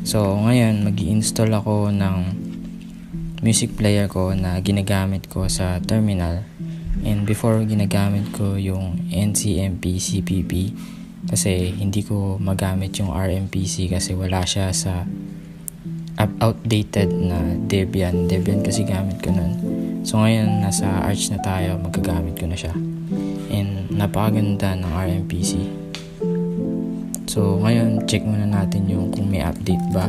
So ngayon mag-i-install ako ng music player ko na ginagamit ko sa terminal, and before ginagamit ko yung NCMP CPP kasi hindi ko magamit yung RMPC kasi wala siya sa outdated na Debian kasi gamit ko nun. So ngayon nasa Arch na tayo, magagamit ko na siya, and napakaganda ng RMPC. So ngayon check muna natin yung kung may update ba.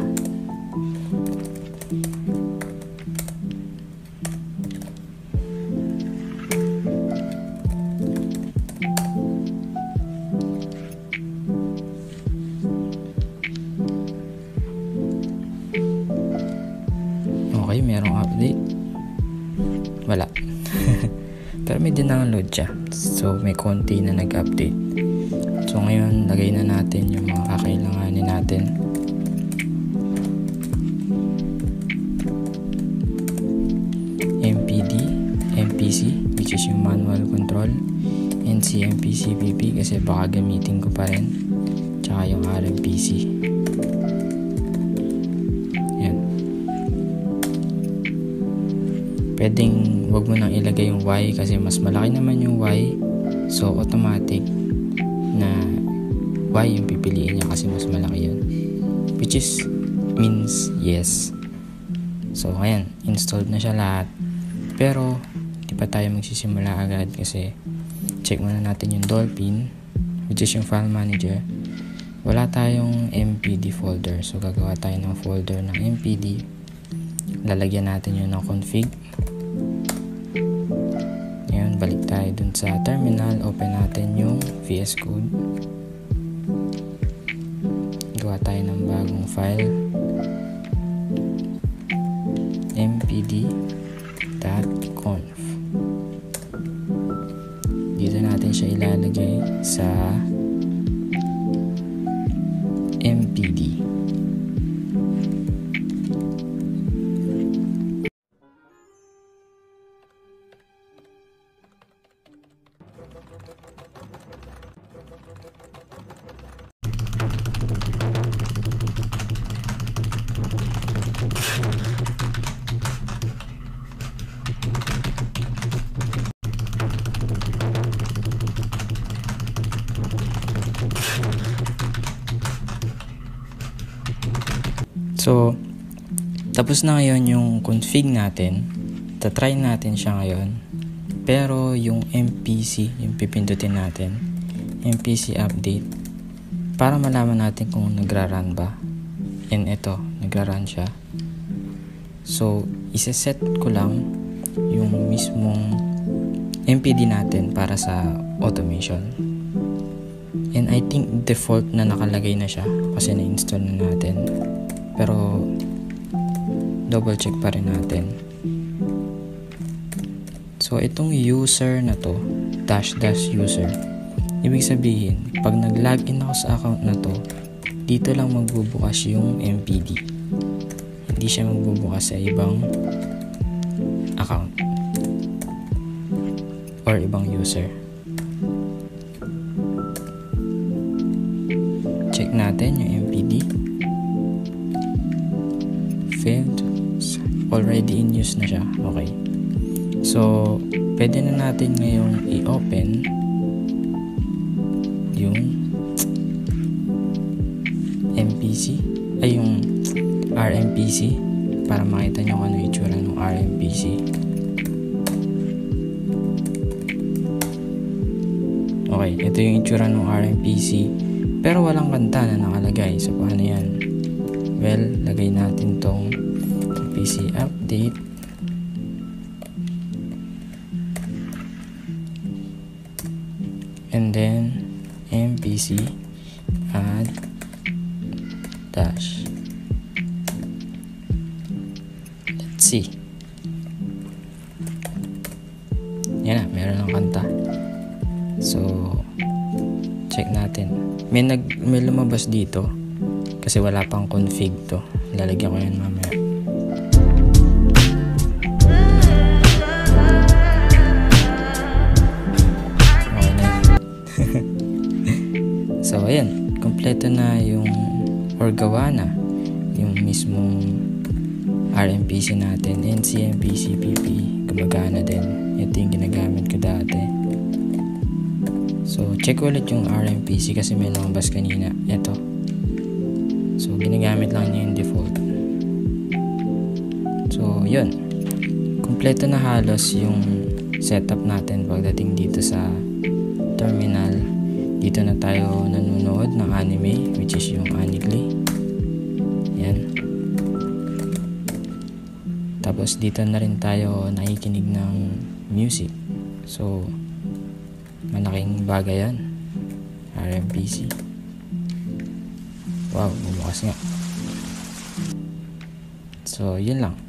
Okay, merong update. Wala. Pero may dindownload siya. So may konti na nag-update. So ngayon lagay na natin yung mga kakailanganin natin. MPD, MPC which is yung manual control, NCMP CPP kasi baka gamitin ko pa rin, tsaka yung RMPC. Yan. Pwedeng wag mo nang ilagay yung Y kasi mas malaki naman yung Y, so automatic na Y yung pipiliin niya kasi mas malaki yun, which is means yes. So ayan, installed na siya lahat, pero di pa tayo magsisimula agad kasi check muna natin yung Dolphin which is yung file manager. Wala tayong MPD folder, so gagawa tayo ng folder ng MPD. Lalagyan natin yun ng config. Ngayon balik tayo dun sa terminal, open natin yung VS Code, gawa tayo ng bagong file, mpd.conf. Dito natin siya ilalagay sa MPD. So, tapos na ngayon yung config natin. Tatry natin siya ngayon. Pero yung MPC, yung pipindutin natin, MPC update, para malaman natin kung nagra-run ba. And ito, nagra-run siya. So, isa-set ko lang yung mismong MPD natin para sa automation. And I think default na nakalagay na siya kasi na-install na natin. Pero double check pa rin natin. So itong user na to, dash user, ibig sabihin pag nag-login ako sa account na to, dito lang magbubukas yung MPD, hindi siya magbubukas sa ibang account or ibang user. Check natin yung MPD. Failed, already in use na siya. Okay, so pwede na natin ngayong i-open yung MPC ay yung RMPC para makita nyo kung ano itsura ng RMPC. Okay, ito yung itsura ng RMPC pero walang kanta na nakalagay. So paano yan? Well, lagay natin tong PC update. And then MPC add dash. Let's see. Yan na, meron ng kanta. So, check natin. May lumabas dito. Kasi wala pang config to. Lalagyan ko yan mamaya. Okay na yun. So ayan, kompleto na yung or gawa na yung mismong RMPC natin, NCMPC PP, gumagana din. Ito yung ginagamit ko dati. So, check ulit yung RMPC kasi may lumabas kanina. Ito. So, ginagamit lang niya yung default. So, yun. Kompleto na halos yung setup natin pagdating dito sa terminal. Dito na tayo nanonood ng anime, which is yung Anigly. Yan. Tapos dito na rin tayo nakikinig ng music. So, malaking bagay yan. RMPC. Wow, bumukas nga. So, yun lang.